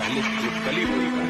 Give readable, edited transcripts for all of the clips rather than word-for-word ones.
पहले जो कली हुई है।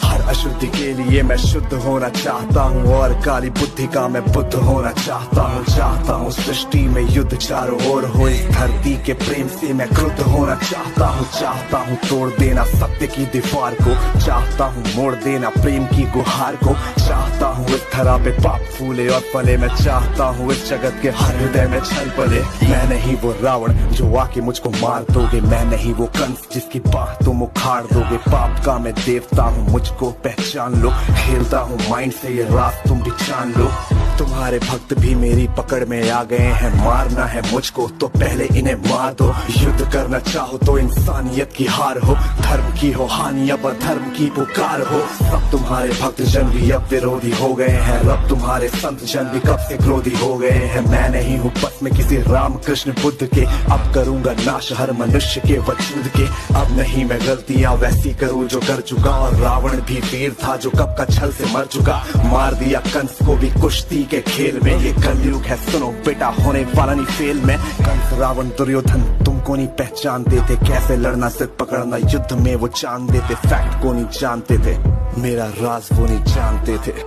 हर अशुद्धि के लिए मैं शुद्ध होना चाहता हूँ और काली बुद्धि का मैं बुद्ध होना चाहता हूँ सृष्टि में युद्ध चारों ओर हो, इस धरती के प्रेम से मैं क्रुद्ध होना चाहता हूँ तोड़ देना सत्य की दीवार को, चाहता हूँ मोड़ देना प्रेम की गुहार को, चाहता हूँ इस धरा पे पाप फूले और फले, मैं चाहता हूँ इस जगत के हर हृदय में छल पले। मैं नहीं वो रावण जो आके मुझको मार दोगे, मैं नहीं वो कंस जिसकी बाह तुम उखाड़ दोगे। पाप का मैं देवता हूँ, मुझको पहचान लो, खेलता हूँ माइंड से ये रात तुम भी जान लो। तुम्हारे भक्त भी मेरी पकड़ में आ गए हैं, मारना है मुझको तो पहले इन्हें मार दो। युद्ध करना चाहो तो इंसानियत की हार हो, धर्म की हो हानि अब धर्म की पुकार हो। सब तुम्हारे भक्त जन भी अब विरोधी हो गए हैं, रब तुम्हारे संत जन भी कब से क्रोधी हो गए हैं। मैं नहीं हूँ बस में किसी राम कृष्ण बुद्ध के, अब करूंगा नाश हर मनुष्य के वजूद के। अब नहीं मैं गलतियां वैसी करूँ जो कर चुका, और रावण भी वीर था जो कब का छल से मर चुका। मार दिया कंस को भी कुश्ती के खेल में, ये कलयुग है सुनो बेटा होने वाला नहीं फेल में। कंस रावण दुर्योधन तुमको नहीं पहचानते थे, कैसे लड़ना सिर पकड़ना युद्ध में वो जानते थे। फैक्ट को नहीं जानते थे, मेरा राज वो नहीं जानते थे।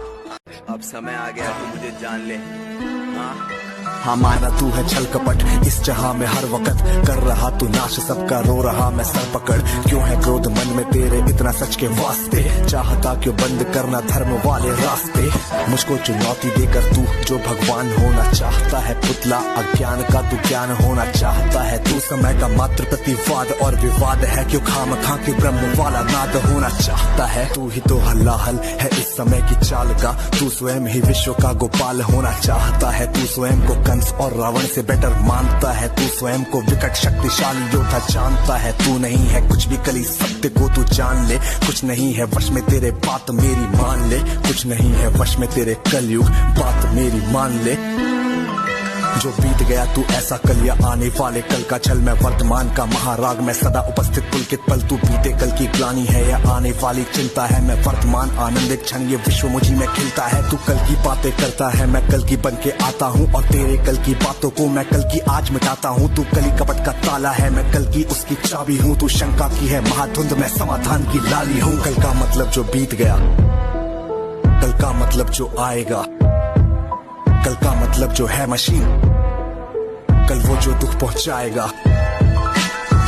अब समय आ गया तू मुझे जान ले। हमारा तू है छल कपट इस जहां में हर वक्त कर रहा तू नाश, सबका रो रहा मैं सर पकड़। क्यों है क्रोध मन में तेरे इतना सच के वास्ते, चाहता क्यों बंद करना धर्म वाले रास्ते। मुझको चुनौती देकर तू जो भगवान होना चाहता है, पुतला अज्ञान का तू ज्ञान होना चाहता है। तू समय का मात्र प्रतिवाद और विवाद है, क्यों खाम खा के ब्रह्म वाला नाद होना चाहता है। तू ही तो हल्लाहल है इस समय की चाल का, तू स्वयं ही विश्व का गोपाल होना चाहता है। तू स्वयं को कंस और रावण से बेटर मानता है, तू स्वयं को विकट शक्तिशाली योद्धा जानता है। तू नहीं है कुछ भी कली सत्य को तू जान ले, कुछ नहीं है वश में तेरे बात मेरी मान ले, कुछ नहीं है वश में तेरे कलयुग बात मेरी मान ले। जो बीत गया तू ऐसा कल या आने वाले कल का छल, मैं वर्तमान का महाराग मैं सदा उपस्थित पुलकित पल। तू बीते कल की ग्लानि है या आने वाली चिंता है, मैं वर्तमान आनंदित क्षण ये विश्व मुझी में खिलता है। तू कल की बातें करता है, मैं कल की बन के आता हूँ, और तेरे कल की बातों को मैं कल की आज मिटाता हूँ। तू कली कपट का ताला है, मैं कल की उसकी चाबी हूँ। तू शंका की है महाधुंध, मैं समाधान की लाली हूँ। कल का मतलब जो बीत गया, कल का मतलब जो आएगा, कल का मतलब जो है मशीन, कल वो जो दुख पहुंचाएगा।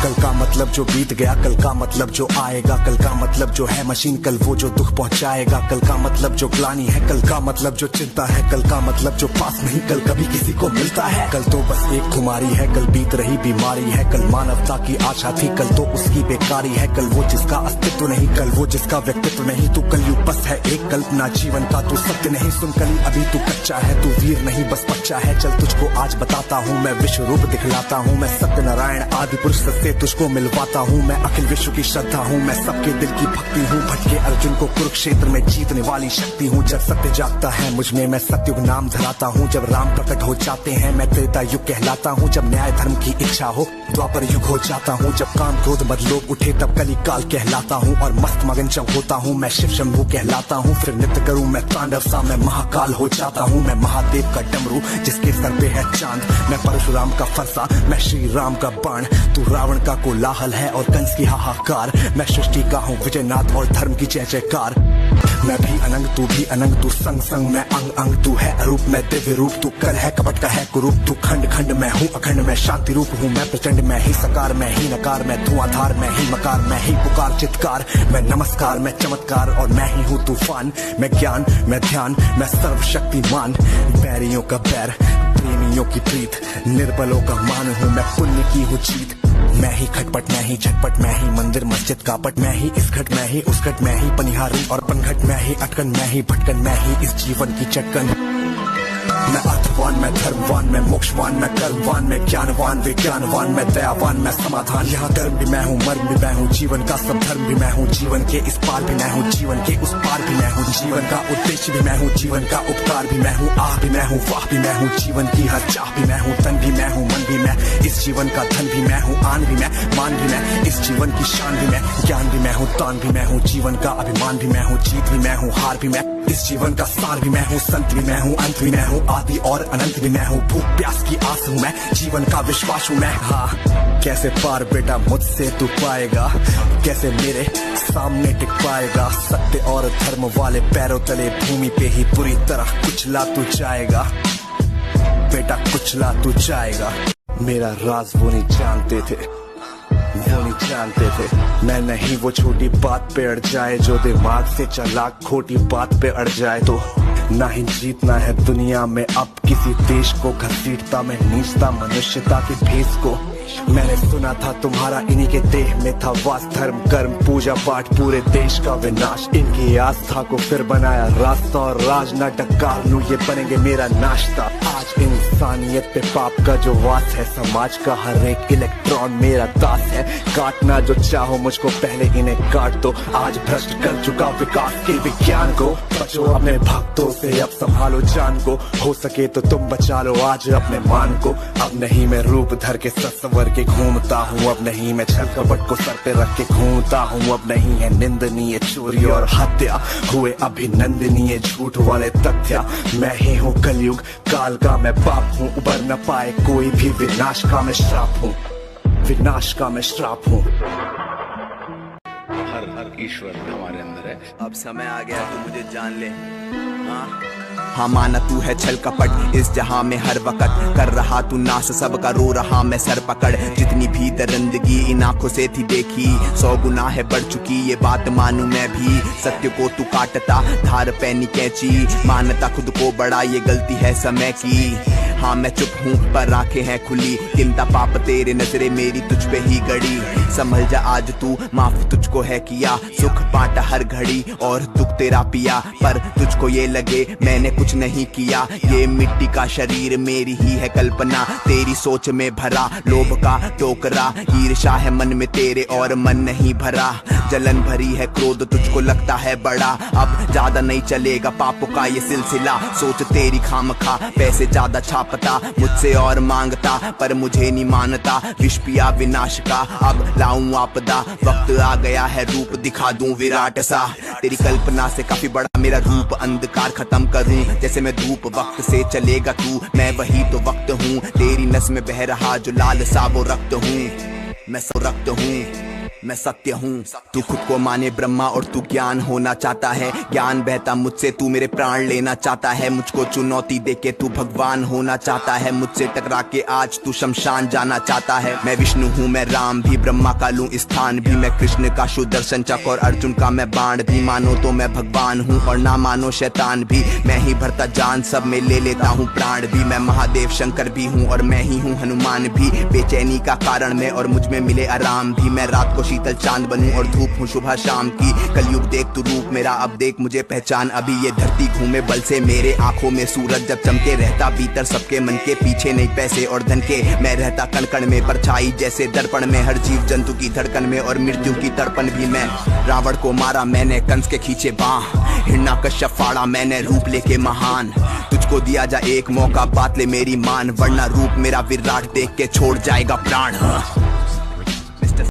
कल का मतलब जो बीत गया, कल का मतलब जो आएगा, कल का मतलब जो है मशीन, कल वो जो दुख पहुंचाएगा। कल का मतलब जो ग्लानि है, कल का मतलब जो चिंता है, कल का मतलब जो पास नहीं कल कभी किसी को मिलता है। कल तो बस एक खुमारी है, कल बीत रही बीमारी है, कल मानवता की आशा थी, कल तो उसकी बेकारी है। कल वो जिसका अस्तित्व नहीं, कल वो जिसका व्यक्तित्व नहीं। तू कलयुग बस है एक कल्पना जीवन का, तू सत्य नहीं सुन कली अभी तू कच्चा है। तू वीर नहीं बस बच्चा है, चल तुझको आज बताता हूँ मैं विश्व रूप दिखलाता हूँ। मैं सत्य नारायण आदि पुरुष से तुझको मिलवाता हूँ, मैं अखिल विश्व की श्रद्धा हूँ, मैं सबके दिल की भक्ति हूँ। भटके अर्जुन को कुरुक्षेत्र में जीतने वाली शक्ति हूँ। जब सत्य जागता है मुझ में, मैं सत्युग नाम धराता हूँ। जब राम प्रकट हो जाते हैं, मैं त्रेता युग कहलाता हूँ। जब न्याय धर्म की इच्छा हो, द्वापर युग हो जाता हूँ। जब काम क्रोध मद लोभ उठे, तब कली काल कहलाता हूँ। और मस्त मगन जब होता हूँ, मैं शिव शंभू कहलाता हूँ। फिर नृत्य करूँ मैं तांडव सा, मैं महाकाल हो जाता हूँ। मैं महादेव का डमरू जिसके सर पे है चांद, मैं परशुराम का फरसा, मैं श्री राम का बाण। तू रावण का कोलाहल है और कंस की हाहाकार, मैं सृष्टि का हूँ विजयनाथ और धर्म की जय जयकार। मैं भी अनंग तू भी अनंग, तू संग संग मैं अंग अंग। तू है अरूप मैं दिव्य रूप, तू कल है कपट का है कुरूप। तू खंड खंड मैं हूँ अखंड, मैं शांति रूप हूँ। मैं प्रचंड मैं ही सकार, मैं ही नकार, मैं धुआंधार, मैं ही मकार, मैं ही पुकार चित्कार। मैं नमस्कार, मैं चमत्कार और मैं ही हूँ तूफान। मैं ज्ञान, मैं ध्यान, मैं सर्वशक्तिमान। बैरियों का बैर, प्रेमियों की प्रीत, निर्बलों का मान हूँ मैं, पुण्य की हूँ जीत। मैं ही खटपट, मैं ही झटपट, मैं ही मंदिर मस्जिद कापट। मैं ही इस घट, मैं ही उस घट, मैं ही पनिहारी और पनघट। मैं ही अटकन, मैं ही भटकन, मैं ही इस जीवन की चटकन। मैं अर्थवान, मैं धर्मवान, मैं मोक्षवान, मैं कर्मवान, मैं ज्ञानवान, विज्ञानवान, मैं दयावान, मैं समाधान। यहाँ धर्म भी मैं हूँ, मर्म भी मैं हूँ, जीवन का सब धर्म भी मैं हूँ। जीवन के इस पार भी मैं हूँ, जीवन के उस पार भी मैं हूँ। जीवन का उद्देश्य भी मैं हूँ, जीवन का उपकार भी मैं हूँ। आह भी मैं हूँ, वाह भी मैं हूँ, जीवन की हर चाह भी मैं हूँ। तन भी मैं हूँ, मन भी मैं, इस जीवन का धन भी मैं हूँ। आन भी मैं, मान भी मैं, इस जीवन की शान भी मैं। ज्ञान भी मैं हूँ, तान भी मैं हूँ, जीवन का अभिमान भी मैं हूँ। जीत भी मैं हूँ, हार भी मैं, इस जीवन का सार भी मैं हूँ। संत भी मैं हूँ, अंत भी मैं हूँ, आदि और अनंत भी मैं हूँ। भूख प्यास की आस हूँ मैं, जीवन का विश्वास हूँ मैं। हाँ कैसे पार बेटा मुझसे तू पाएगा, कैसे मेरे सामने टिक पाएगा। सत्य और धर्म वाले पैरों तले भूमि पे ही पूरी तरह कुचला तू जाएगा बेटा, कुचला तू जाएगा। मेरा राज वो नहीं जानते थे, वो नहीं जानते थे। मैं नहीं वो छोटी बात पे अड़ जाए जो दिमाग से चालाक खोटी बात पे अड़ जाए। तो ना ही जीतना है दुनिया में अब किसी देश को, घसीटता मैं नीचता मनुष्यता के भेष को। मैंने सुना था तुम्हारा इन्हीं के देह में था वास, धर्म कर्म पूजा पाठ पूरे देश का विनाश। इनकी आस्था को फिर बनाया रास्ता और राज नाटक कारणों ये बनेंगे मेरा नाश्ता। आज इंसानियत पे पाप का जो वास है, समाज का हर एक इलेक्ट्रॉन मेरा दास है। काटना जो चाहो मुझको पहले इन्हें काट दो, आज भ्रष्ट कर चुका विकास के विज्ञान को। बचो अपने भक्तों से अब संभालो जान को, हो सके तो तुम बचा लो आज अपने मान को। अब नहीं मैं रूप धर के ससवर के घूमता हूँ, अब नहीं मैं छल कपट को सर पे रख के घूमता हूँ। अब नहीं है निंदनीय चोरी और हत्या, हुए अभिनंदनीय झूठ वाले तथ्य। मैं ही हूँ कलयुग काल का मैं बाप हूँ, उबर न पाए कोई भी विनाश का मैं श्राप हूँ, विनाश का मैं श्राप हूँ। हर ईश्वर हमारे अंदर है। अब समय आ गया तू मुझे जान ले। हाँ माना तू है छल कपट इस जहां में हर वक्त, कर रहा तू नाश सबका रो रहा मैं सर पकड़। जितनी भी दरिंदगी इन आंखों से थी देखी, 100 गुना है बढ़ चुकी ये बात मानू मैं भी। सत्य को तू काटता धार पैनी कैंची, मानता खुद को बड़ा ये गलती है समय की। हाँ मैं चुप हूँ पर आंखें हैं खुली, गिनता पाप तेरे नजरे मेरी तुझ पे ही गड़ी। संभल जा आज तू माफ तुझको है किया, सुख बांटा हर घड़ी और दुख तेरा पिया। पर तुझको ये लगे मैंने कुछ नहीं किया, ये मिट्टी का शरीर मेरी ही है कल्पना। तेरी सोच में भरा लोभ का टोकरा, ईर्ष्या है मन में तेरे और मन नहीं भरा। जलन भरी है क्रोध तुझको लगता है बड़ा, अब ज्यादा नहीं चलेगा पापों का ये सिलसिला। सोच तेरी खामखा पैसे ज्यादा छापता, मुझसे और मांगता पर मुझे नहीं मानता। विष पिया विनाश का अब लाऊं आपदा, वक्त आ गया है रूप दिखा दूं विराट सा। तेरी कल्पना से काफी बड़ा मेरा रूप, अंधकार खत्म करूं जैसे मैं धूप। वक्त से चलेगा तू मैं वही तो वक्त हूँ, तेरी नस में बह रहा जो लाल सा वो रक्त हूँ। मैं सो रक्त हूँ, मैं सत्य हूँ। तू खुद को माने ब्रह्मा और तू ज्ञान होना चाहता है, ज्ञान बहता मुझसे तू मेरे प्राण लेना चाहता है। मुझको चुनौती देके तू भगवान होना चाहता है, मुझसे टकरा के आज तू शमशान जाना चाहता है। मैं विष्णु हूँ मैं राम भी, ब्रह्मा का लूं स्थान भी। मैं कृष्ण का सुदर्शन चक्र और अर्जुन का मैं बाण भी। मानो तो मैं भगवान हूँ और ना मानो शैतान भी, मैं ही भरता जान सब में ले लेता हूँ प्राण भी। मैं महादेव शंकर भी हूँ और मैं ही हूँ हनुमान भी, बेचैनी का कारण मैं और मुझ में मिले आराम भी। मैं रात को शीतल चांद बनूं और धूप हूँ सुबह शाम की। कलयुग देख तू रूप मेरा अब देख मुझे पहचान। अभी ये धरती घूमे बल से मेरे आंखों में सूरज जब चमके, रहता भीतर सबके मन के पीछे नहीं पैसे और धन के। मैं रहता कण कण में परछाई जैसे दर्पण में, हर जीव जंतु की धड़कन में और मृत्यु की तड़पन भी। मैं रावण को मारा मैंने कंस के खींचे बाह, हिरण्यकश्यप फाड़ा मैंने रूप लेके महान। तुझको दिया जा एक मौका बात ले मेरी मान, वरना रूप मेरा विराट देख के छोड़ जाएगा प्राण।